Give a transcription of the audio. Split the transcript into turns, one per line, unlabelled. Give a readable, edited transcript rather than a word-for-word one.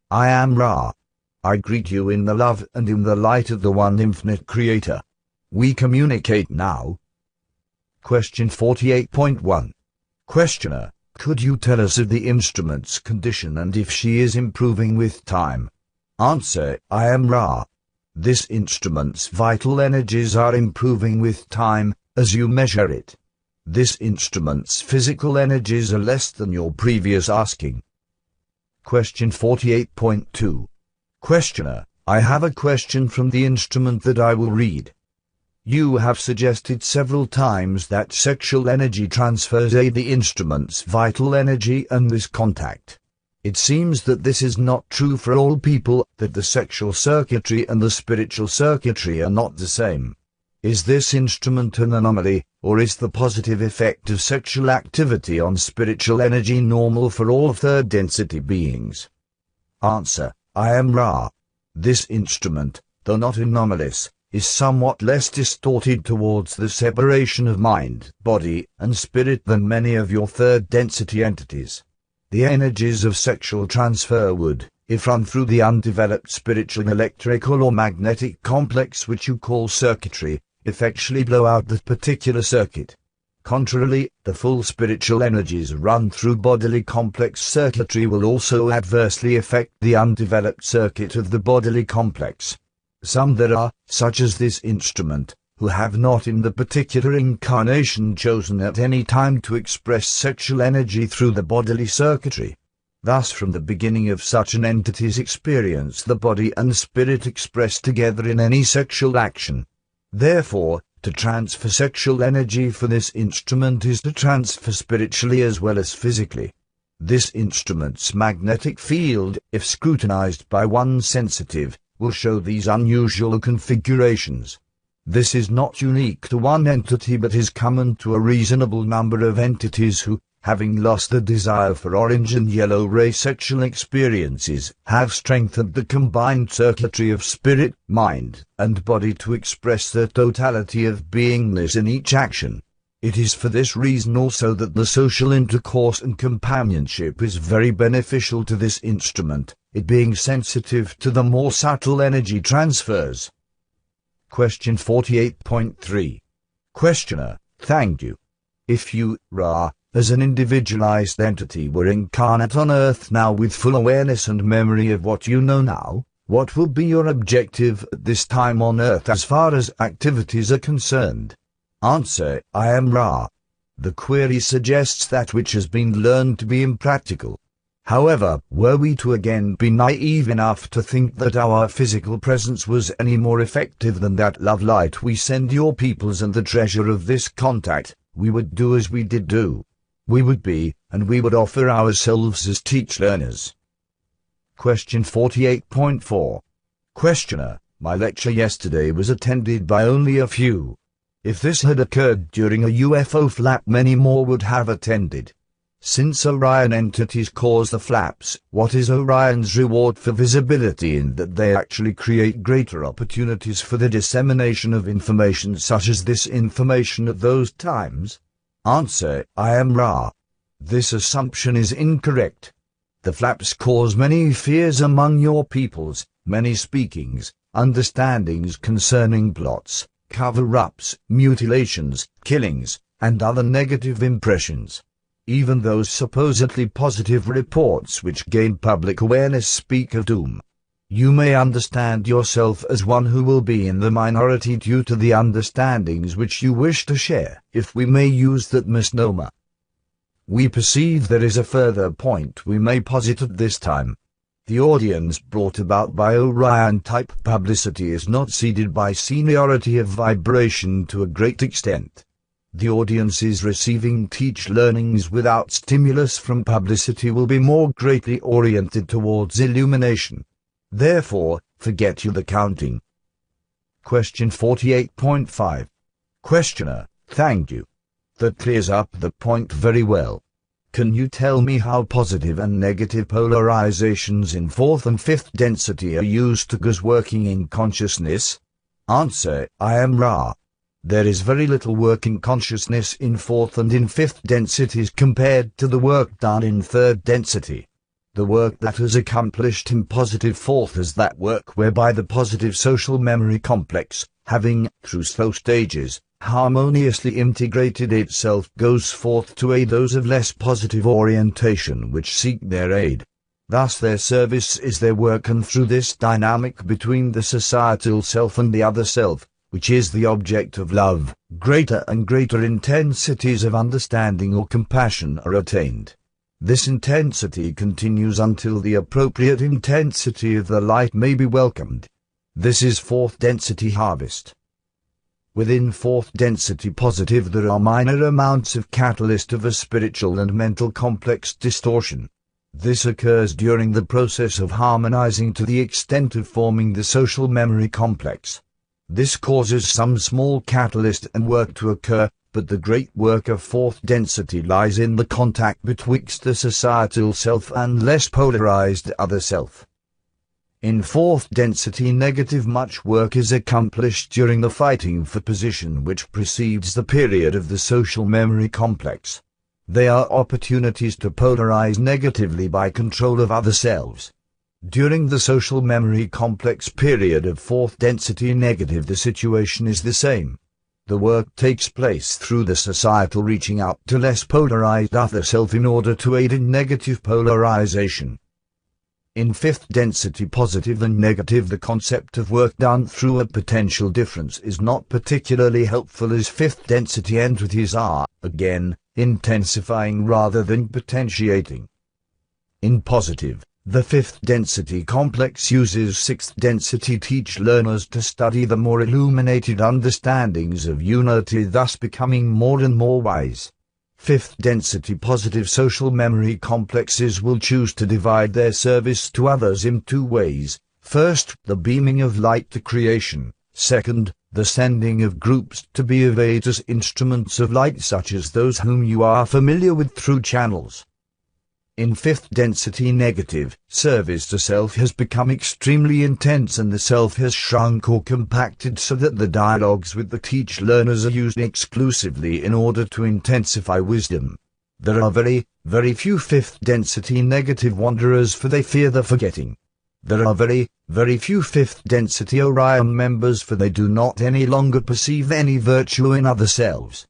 I am Ra. I greet you in the love and in the light of the one infinite Creator. We communicate now. Question 48.1. Questioner, could you tell us of the instrument's condition and if she is improving with time? Answer, I am Ra. This instrument's vital energies are improving with time, as you measure it. This instrument's physical energies are less than your previous asking. Question 48.2. Questioner, I have a question from the instrument that I will read. You have suggested several times that sexual energy transfers aid the instrument's vital energy and this contact. It seems that this is not true for all people, that the sexual circuitry and the spiritual circuitry are not the same. Is this instrument an anomaly, or is the positive effect of sexual activity on spiritual energy normal for all third density beings? Answer, I am Ra. This instrument, though not anomalous, is somewhat less distorted towards the separation of mind, body, and spirit than many of your third density entities. The energies of sexual transfer would, if run through the undeveloped spiritual electrical or magnetic complex which you call circuitry, effectually blow out that particular circuit. Contrarily, the full spiritual energies run through bodily complex circuitry will also adversely affect the undeveloped circuit of the bodily complex. Some there are, such as this instrument, who have not in the particular incarnation chosen at any time to express sexual energy through the bodily circuitry. Thus from the beginning of such an entity's experience the body and spirit express together in any sexual action. Therefore, to transfer sexual energy for this instrument is to transfer spiritually as well as physically. This instrument's magnetic field, if scrutinized by one sensitive, will show these unusual configurations. This is not unique to one entity but is common to a reasonable number of entities who, having lost the desire for orange and yellow ray sexual experiences, have strengthened the combined circuitry of spirit, mind, and body to express their totality of beingness in each action. It is for this reason also that the social intercourse and companionship is very beneficial to this instrument, it being sensitive to the more subtle energy transfers. Question 48.3. Questioner, thank you. If you, Ra, as an individualized entity were incarnate on Earth now with full awareness and memory of what you know now, what will be your objective at this time on Earth as far as activities are concerned? Answer, I am Ra. The query suggests that which has been learned to be impractical. However, were we to again be naive enough to think that our physical presence was any more effective than that love light we send your peoples and the treasure of this contact, we would do as we did do. We would be, and we would offer ourselves as teach-learners. Question 48.4. Questioner, my lecture yesterday was attended by only a few. If this had occurred during a UFO flap many more would have attended. Since Orion entities cause the flaps, what is Orion's reward for visibility in that they actually create greater opportunities for the dissemination of information such as this information at those times? Answer, I am Ra. This assumption is incorrect. The flaps cause many fears among your peoples, many speakings, understandings concerning plots, cover-ups, mutilations, killings, and other negative impressions. Even those supposedly positive reports which gain public awareness speak of doom. You may understand yourself as one who will be in the minority due to the understandings which you wish to share, if we may use that misnomer. We perceive there is a further point we may posit at this time. The audience brought about by Orion-type publicity is not seeded by seniority of vibration to a great extent. The audiences receiving teach-learnings without stimulus from publicity will be more greatly oriented towards illumination. Therefore, forget you the counting. Question 48.5. Questioner, thank you. That clears up the point very well. Can you tell me how positive and negative polarizations in 4th and 5th density are used to cause working in consciousness? Answer, I am Ra. There is very little working consciousness in 4th and in 5th densities compared to the work done in 3rd density. The work that is accomplished in positive fourth is that work whereby the positive social memory complex, having, through slow stages, harmoniously integrated itself, goes forth to aid those of less positive orientation which seek their aid. Thus their service is their work, and through this dynamic between the societal self and the other self, which is the object of love, greater and greater intensities of understanding or compassion are attained. This intensity continues until the appropriate intensity of the light may be welcomed. This is fourth density harvest. Within fourth density positive there are minor amounts of catalyst of a spiritual and mental complex distortion. This occurs during the process of harmonizing to the extent of forming the social memory complex. This causes some small catalyst and work to occur, but the great work of fourth density lies in the contact betwixt the societal self and less polarized other self. In fourth density negative much work is accomplished during the fighting for position which precedes the period of the social memory complex. They are opportunities to polarize negatively by control of other selves. During the social memory complex period of fourth density negative the situation is the same. The work takes place through the societal reaching out to less polarized other self in order to aid in negative polarization. In fifth density positive and negative the concept of work done through a potential difference is not particularly helpful, as fifth density entities are, again, intensifying rather than potentiating. In positive, the fifth density complex uses sixth density teach learners to study the more illuminated understandings of unity, thus becoming more and more wise. Fifth density positive social memory complexes will choose to divide their service to others in two ways. First, the beaming of light to creation. Second, the sending of groups to be of aid as instruments of light, such as those whom you are familiar with through channels. In fifth density negative, service to self has become extremely intense and the self has shrunk or compacted so that the dialogues with the teach learners are used exclusively in order to intensify wisdom. There are very, very few fifth density negative wanderers, for they fear the forgetting. There are very, very few fifth density Orion members, for they do not any longer perceive any virtue in other selves.